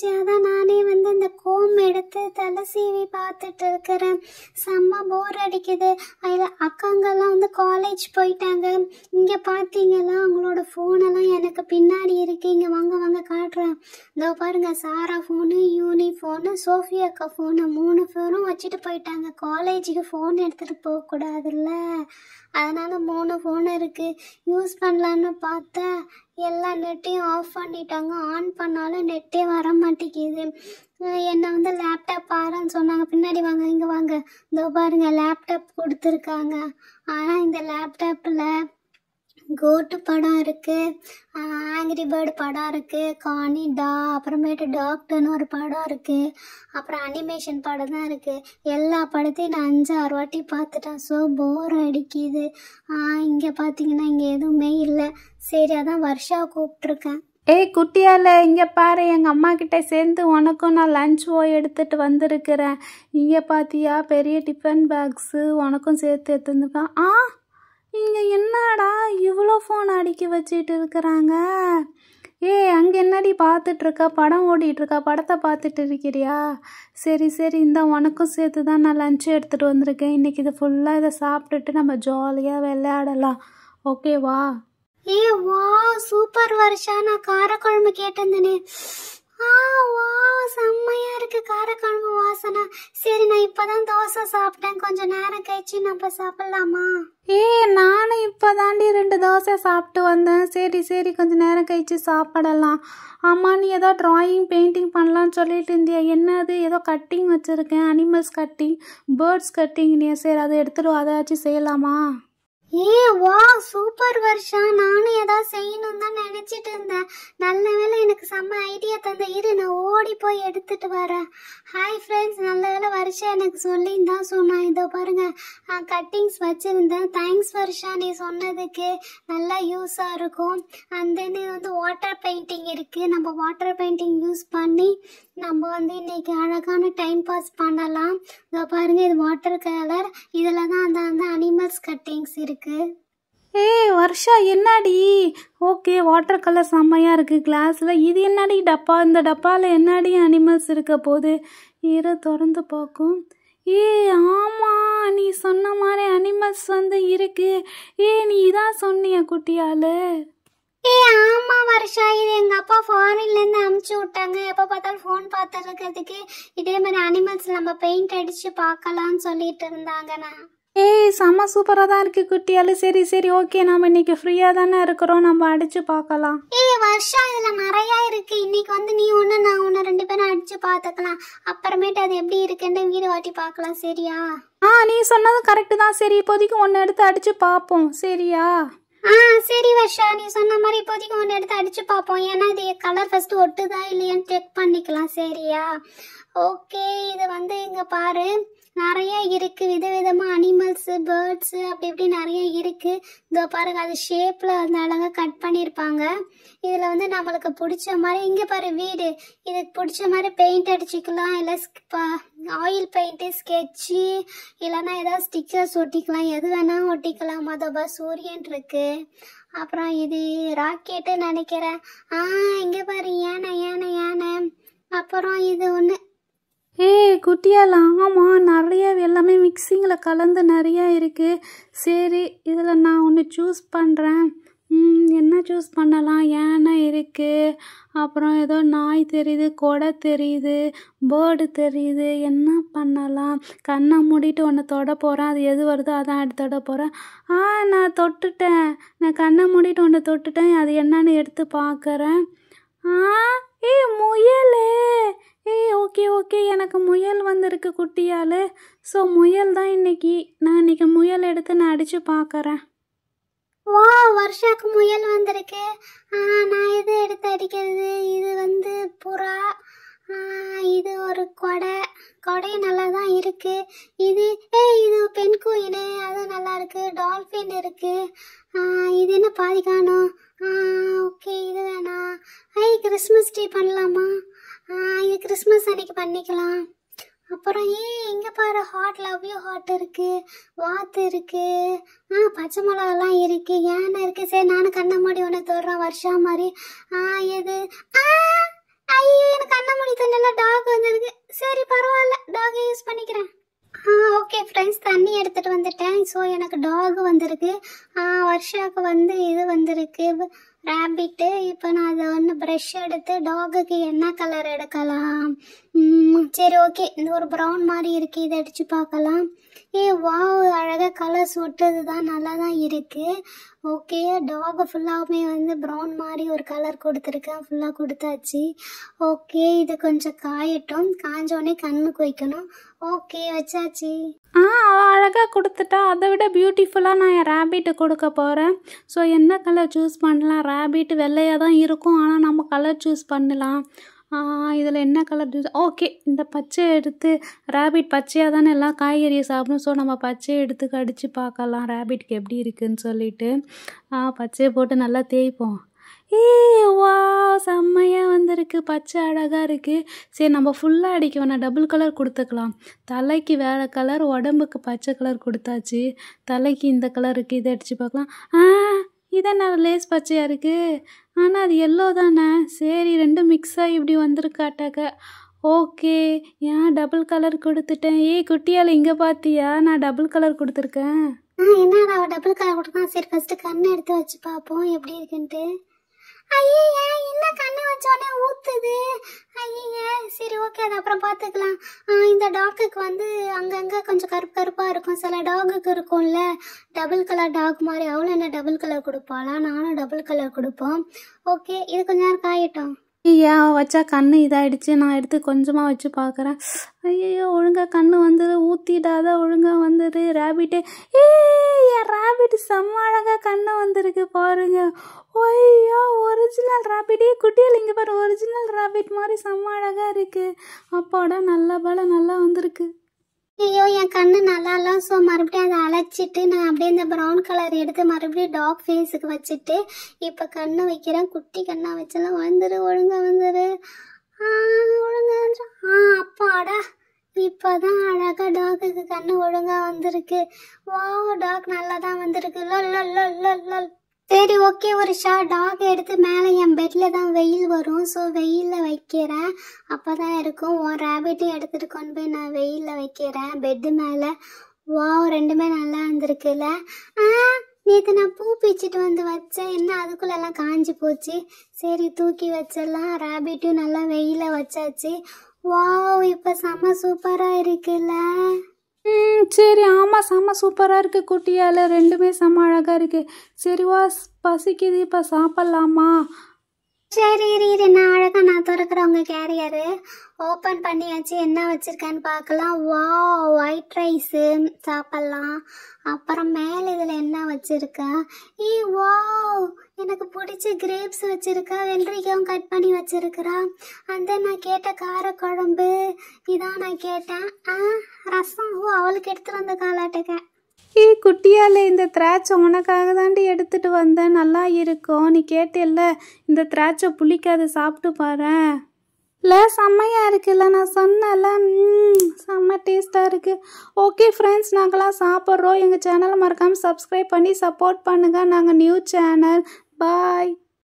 ஆச்சு. அதான் நானே வந்து இந்த கோம் எடுத்து தலை சீவி பார்த்துட்டு இருக்கிறேன். செம்ம போர் அடிக்குது. அதில் அக்காங்கெல்லாம் வந்து காலேஜ் போயிட்டாங்க. இங்கே பார்த்தீங்களா அவங்களோட ஃபோனெல்லாம் எனக்கு பின்னாடி இருக்கு. இங்கே வாங்க வாங்க காட்டுறேன். இதோ பாருங்க, சாரா ஃபோனு, யூனி ஃபோனு, சோஃபியா அக்கா ஃபோனு, 3 ஃபோனும் வச்சுட்டு போயிட்டாங்க. காலேஜுக்கு ஃபோன் எடுத்துகிட்டு போகக்கூடாதுல்ல, அதனால 3 ஃபோன் இருக்கு. யூஸ் பண்ணலான்னு பார்த்தா எல்லா நெட்டையும் ஆஃப் பண்ணிட்டாங்க. ஆன் பண்ணாலும் நெட்டே வர மாட்டேங்குது. என்னை வந்து லேப்டாப் பாருன்னு சொன்னாங்க. பின்னாடி வாங்க, இங்கே வாங்க. இதோ பாருங்க, லேப்டாப் கொடுத்துருக்காங்க. ஆனால் இந்த லேப்டாப்பில் கோட்டு படம் இருக்குது, ஆங்கிரி பேர்டு படம் இருக்குது, காணி டா, அப்புறமேட்டு டாக்டர்னு ஒரு படம் இருக்குது, அப்புறம் அனிமேஷன் படம் தான் இருக்குது. எல்லா படத்தையும் நான் 5-6 வாட்டி பார்த்துட்டேன். ஸோ போர் அடிக்குது. இங்கே பார்த்தீங்கன்னா இங்கே எதுவுமே இல்லை. சரி, அதான் வர்ஷாவை கூப்பிட்ருக்கேன். ஏய் குட்டியால, இங்கே பாரு, எங்கள் அம்மா கிட்ட சேர்ந்து உனக்கும் நான் லஞ்ச் போய் எடுத்துகிட்டு வந்திருக்கிறேன். இங்கே பார்த்தியா, பெரிய டிஃபன் பாக்ஸு உனக்கும் சேர்த்து எடுத்துருக்கான். இங்கே என்னடா இவ்வளோ ஃபோன் அடுக்கி வச்சுட்டு இருக்கிறாங்க? அங்கே என்னடி பார்த்துட்ருக்கா? படம் ஓடிட்டுருக்கா? படத்தை பார்த்துட்டு இருக்கிறியா? சரி சரி, இந்த உனக்கும் சேர்த்து தான் நான் லஞ்சு எடுத்துகிட்டு வந்திருக்கேன். இன்றைக்கி இது ஃபுல்லாக இதை சாப்பிட்டுட்டு நம்ம ஜாலியாக விளையாடலாம், ஓகேவா? வா, சூப்பர் வர்ஷா. நான் காரக்குழம்பு கேட்டிருந்தேனே. வா, செம்மையா இருக்கு காரக்குழம்பு வாசனை. சரி, நான் இப்பதான் தோசை சாப்பிட்டேன். கொஞ்சம் நேரம் கழிச்சு நம்ம சாப்பிடலாமா? நானும் இப்போ தாண்டி 2 தோசை சாப்பிட்டு வந்தேன். சரி சரி, கொஞ்சம் நேரம் கழிச்சு சாப்பிடலாம். ஆமாம், நீ ஏதோ ட்ராயிங் பெயிண்டிங் பண்ணலான்னு சொல்லிட்டு இருந்தியா? என்னது? ஏதோ கட்டிங் வச்சுருக்கேன், அனிமல்ஸ் கட்டிங், பேர்ட்ஸ் கட்டிங். நீ சரி அதை எடுத்துட்டு அதாச்சும் செய்யலாமா? வா, சூப்பர் வர்ஷா. நானும் ஏதாவது செய்யணும் தான் நினைச்சிட்டு இருந்தேன். நல்ல வேலை எனக்கு செம்ம ஐடியா தந்த. இரு, நான் ஓடி போய் எடுத்துட்டு வரேன். ஹாய் ஃப்ரெண்ட்ஸ், நல்ல வேலை வர்ஷா எனக்கு சொல்லின்னு சொன்னான். இதோ பாருங்க, கட்டிங்ஸ் வச்சிருந்தேன். தேங்க்ஸ் வர்ஷா, நீ சொன்னதுக்கு நல்லா யூஸாக இருக்கும். அண்ட் தென் வந்து வாட்டர் பெயிண்டிங் இருக்கு. நம்ம வாட்டர் பெயிண்டிங் யூஸ் பண்ணி நம்ம வந்து இன்னைக்கு அழகான டைம் பாஸ் பண்ணலாம். இதோ பாருங்க, இது வாட்டர் கலர். இதில் தான் அந்த அனிமல்ஸ் கட்டிங்ஸ் இருக்கு. வர்ஷா, என்னடி? ஓகே, வாட்டர் கலர் செம்மையாக இருக்குது கிளாஸில். இது என்னடி டப்பா? இந்த டப்பாவில் என்னடி அனிமல்ஸ் இருக்க போது? இரு, திறந்து பார்க்கும். ஆமாம், நீ சொன்ன மாதிரி அனிமல்ஸ் வந்து இருக்கு. நீ இதான் சொன்னிய குட்டியால்? ஆமா வர்ஷா, இது எங்க அப்பா ஃபாரின்லேருந்து அனுப்பிச்சு விட்டாங்க. எப்போ பார்த்தாலும் ஃபோன் பார்த்து இருக்கிறதுக்கு இதே மாதிரி அனிமல்ஸ் நம்ம பெயிண்ட் அடிச்சு பார்க்கலாம்னு சொல்லிட்டு இருந்தாங்கண்ணா. செம்ம சூப்பராக தான் இருக்குது குட்டியால். சரி சரி, ஓகே, நம்ம இன்னைக்கு ஃப்ரீயாக தானே இருக்கிறோம், நம்ம அடிச்சு பார்க்கலாம். வர்ஷா, இதில் நிறையா இருக்கு. இன்னைக்கு வந்து நீ ஒன்று நான் ஒன்று 2 பேரும் அடிச்சு பார்த்துக்கலாம். அப்புறமேட்டு அது எப்படி இருக்குன்னு வீடு வாட்டி பார்க்கலாம், சரியா? நீ சொன்னது கரெக்டு தான். சரி, இப்போதைக்கு ஒன்று எடுத்து அடிச்சு பார்ப்போம், சரியா? சரி வர்ஷா, நீ சொன்ன மாதிரி இப்போதைக்கு ஒன்று எடுத்து அடிச்சு பார்ப்போம். ஏன்னா இது கலர் ஃபர்ஸ்ட் ஒட்டுதா இல்லையான்னு செக் பண்ணிக்கலாம், சரியா? ஓகே, இது வந்து இங்கே பாரு, நிறைய இருக்கு. விதவிதமா அனிமல்ஸ், பேர்ட்ஸ், அப்படி இப்படி நிறைய இருக்கு. இதோ பாருங்க, அது ஷேப்ல வந்து அழகா கட் பண்ணியிருப்பாங்க. இதுல வந்து நம்மளுக்கு பிடிச்ச மாதிரி இங்க பாரு வீடு, இதுக்கு பிடிச்ச மாதிரி பெயிண்ட் அடிச்சுக்கலாம். இல்லை ஆயில் பெயிண்ட், ஸ்கெட்சு, இல்லைன்னா ஏதாவது ஸ்டிக்கர்ஸ் ஒட்டிக்கலாம். எது வேணா ஒட்டிக்கலாம். அதோபா சூரியன் இருக்கு. அப்புறம் இது ராக்கெட்டு நினைக்கிறேன். இங்க பாரு, யானை யானை யானை. அப்புறம் இது ஒன்று. குட்டியால், ஆமாம், நிறைய எல்லாமே மிக்சிங்கில் கலந்து நிறையா இருக்குது. சரி, இதில் நான் ஒன்று சூஸ் பண்ணுறேன். என்ன சூஸ் பண்ணலாம்? யானை இருக்குது, அப்புறம் ஏதோ நாய் தெரியுது, கொடை தெரியுது, பேர்டு தெரியுது. என்ன பண்ணலாம்? கண்ணை மூடிட்டு ஒன்று தொட போகிறேன். அது எது வருதோ அதான் எடுத்து தொட போகிறேன். நான் தொட்டுட்டேன். நான் கண்ணை மூடிட்டு ஒன்று தொட்டுட்டேன். அது என்னன்னு எடுத்து பார்க்குறேன். முயல். ஓகே ஓகே, எனக்கு முயல் வந்திருக்கு குட்டியால். ஸோ முயல் தான் இன்னைக்கு. நான் இன்னைக்கு முயல் எடுத்து நான் அடித்து பார்க்குறேன். வா, வர்ஷாக்கு முயல் வந்திருக்கு. நான் எது எடுத்து அடிக்கிறது? இது வந்து புறா. இது ஒரு கொடை நல்லா தான் இருக்கு. இது இது பெண் குயில், அது நல்லா இருக்கு. டால்ஃபின் இருக்கு. இது என்ன பாதி காணும்? ஓகே, இது வேணா. கிறிஸ்மஸ் ட்ரீ பண்ணலாமா? இது கிறிஸ்மஸ் அன்னைக்கு பண்ணிக்கலாம். அப்புறம் இங்க பாரு, ஹாட், லவ் யூ ஹாட் இருக்கு, வாத்து இருக்கு, பச்சை மிளகாலாம் இருக்கு, யானை இருக்கு. சரி, நானும் கண்ணை மூடி ஒன்று தொடுறேன் வர்ஷா மாதிரி. எது? ஐயோ எனக்கு கண்ண மூடி தண்ணில டாக் வந்திருக்கு. சரி பரவாயில்ல, டாக் யூஸ் பண்ணிக்கிறேன். ஓகே ஃப்ரெண்ட்ஸ், தண்ணி எடுத்துட்டு வந்துட்டேன். ஸோ எனக்கு டாக் வந்திருக்கு. வர்ஷாவுக்கு வந்து இது வந்திருக்கு, ரேபிட்டு. இப்போ நான் அதை வந்து ப்ரஷ் எடுத்து டாகுக்கு என்ன கலர் எடுக்கலாம்? சரி ஓகே, இந்த ஒரு ப்ரௌன் மாதிரி இருக்குது, இதை அடித்து பார்க்கலாம். வாவ், அழகாக கலர்ஸ் ஒட்டுறது தான், நல்லா தான் இருக்குது. ஓகே, டாகு ஃபுல்லாகவுமே வந்து ப்ரௌன் மாதிரி ஒரு கலர் கொடுத்துருக்கேன், ஃபுல்லாக கொடுத்தாச்சு. ஓகே, இது கொஞ்சம் காயட்டும், காஞ்சோடனே கண்ணுக்கு வைக்கணும். ஓகே, வச்சாச்சு. அழகாக கொடுத்துட்டா. அதை விட பியூட்டிஃபுல்லாக நான் என் ரேபிட்டு கொடுக்க போகிறேன். ஸோ என்ன கலர் சூஸ் பண்ணலாம்? ரேபிட் வெள்ளையாக தான் இருக்கும், ஆனால் நம்ம கலர் சூஸ் பண்ணலாம். இதில் என்ன கலர் சூஸ்? ஓகே, இந்த பச்சை எடுத்து, ரேபிட் பச்சையாக தானே எல்லாம் காய்கறியை சாப்பிடும். ஸோ நம்ம பச்சையை எடுத்து கடிச்சு பார்க்கலாம் ரேபிட்க்கு எப்படி இருக்குதுன்னு சொல்லிட்டு. பச்சையை போட்டு நல்லா தேய்ப்போம். வா, செம்மையாக வந்திருக்கு, பச்சை அழகாக இருக்குது. சரி, நம்ம ஃபுல்லாக அடிக்க வேணாம், டபுள் கலர் கொடுத்துக்கலாம். தலைக்கு வேறு கலர், உடம்புக்கு பச்சை கலர் கொடுத்தாச்சு. தலைக்கு இந்த கலர் இருக்குது, இதை அடித்து பார்க்கலாம். இதான் நல்ல லேஸ் பச்சையாக இருக்குது, ஆனால் அது எல்லோ தானே. சரி, ரெண்டும் மிக்ஸ் ஆகி இப்படி வந்திருக்காட்டாக்க. ஓகே, ஏன் டபுள் கலர் கொடுத்துட்டேன்? குட்டியால் இங்கே பார்த்தியா, நான் டபுள் கலர் கொடுத்துருக்கேன். என்னடா டபுள் கலர் கொடுக்கலாம். சரி, ஃபஸ்ட்டு கண்ணை எடுத்து வச்சு பார்ப்போம் எப்படி இருக்குன்ட்டு. ஐயா, என்ன கண்ணு வச்சோடனே ஊத்துது? ஐயா, சரி ஓகே, அது அப்புறம் பார்த்துக்கலாம். இந்த டாக்குக்கு வந்து அங்கங்கே கொஞ்சம் கருப்பு கருப்பாக இருக்கும், சில டாகுக்கு இருக்கும்ல டபுள் கலர் டாக் மாதிரி. அவ்வளோ என்ன டபுள் கலர் கொடுப்பாளா? நானும் டபுள் கலர் கொடுப்போம். ஓகே, இது கொஞ்ச நேரம் காயட்டும். வச்சா கண்ணு இதாகிடுச்சு. நான் எடுத்து கொஞ்சமாக வச்சு பார்க்குறேன். ஐயோ, ஒழுங்காக கண்ணு வந்துடு, ஊற்றிடாத, ஒழுங்காக வந்துடு. ரேபிட்டே, என் ரேபிட் செம்ம அழகாக கண்ணு வந்திருக்கு பாருங்க. ஐயோ, ஒரிஜினல் ரேபிட்டே. குட்டியில் இங்கே பாரு, ஒரிஜினல் ரேபிட் மாதிரி செம்ம அழகாக இருக்குது. அப்பாடா, நல்லா பல நல்லா வந்திருக்கு. ஐயோ, என் கண்ணு நல்லா இல்லை. ஸோ மறுபடியும் அதை அழைச்சிட்டு நான் அப்படியே இந்த ப்ரௌன் கலர் எடுத்து மறுபடியும் டாக் ஃபேஸுக்கு வச்சுட்டு இப்போ கண்ணு வைக்கிறேன். குட்டி கண்ணா வச்செல்லாம் வந்துடு, ஒழுங்காக வந்துடு, ஒழுங்காக வந்து. அப்பாடா, இப்போதான் அழகாக டாகுக்கு கண்ணு ஒழுங்காக வந்திருக்கு. வா, டாக் நல்லா தான் வந்திருக்கு. லொல். சரி ஓகே, ஒரு டாக் எடுத்து மேலே என் பெட்டில் தான் வெயில் வரும், ஸோ வெயிலில் வைக்கிறேன், அப்போ தான் இருக்கும். ரேபிட்டையும் எடுத்துகிட்டு கொண்டு போய் நான் வெயிலில் வைக்கிறேன் பெட்டு மேலே. வா, ரெண்டுமே நல்லா இருந்திருக்குல்ல. நேற்று நான் பூ பிச்சுட்டு வந்து வச்சேன், என்ன அதுக்குள்ளெல்லாம் காஞ்சி போச்சு. சரி, தூக்கி வச்சிடலாம். ரேபிட்டையும் நல்லா வெயிலில் வச்சாச்சு. வா, இப்போ செம்ம சூப்பராக இருக்குல்ல. சரி, ஆமாம், செம்ம சூப்பராக இருக்குது குட்டியால், ரெண்டுமே செம்ம அழகாக இருக்குது. சரி வா, பசிக்குது, இப்போ சாப்பிட்லாமா? சரி இரு, நான் அழகாக நான் திறக்கிறேன். உங்கள் கேரியரு ஓப்பன் பண்ணியாச்சு, என்ன வச்சுருக்கேன்னு பார்க்கலாம். வா, ஒயிட் ரைஸு சாப்பிட்லாம். அப்புறம் மேலே இதில் என்ன வச்சுருக்கா? வா, எனக்கு பிடிச்ச கிரேப்ஸ் வச்சுருக்கா, வெள்ளரிக்காயும் கட் பண்ணி வச்சுருக்கிறா. அந்த நான் கேட்ட காரக்குழம்பு இதான் நான் கேட்டேன். ரசம். அவளுக்கு எடுத்துகிட்டு வந்த காலாட்டுக்கேன். குட்டியால், இந்த திராட்சை உனக்காக தாண்டி எடுத்துகிட்டு வந்தேன், நல்லா இருக்கும். நீ கேட்டில்ல, இந்த திராட்சை புளிக்காது, சாப்பிட்டு பாரு. இல்லை, செம்மையாக இருக்குல்ல, நான் சொன்னல, செம்ம டேஸ்ட்டாக இருக்குது. ஓகே ஃப்ரெண்ட்ஸ், நாங்களாம் சாப்பிட்றோம். எங்கள் சேனலை மறக்காமல் சப்ஸ்கிரைப் பண்ணி சப்போர்ட் பண்ணுங்கள். நாங்கள் நியூ சேனல். பாய்.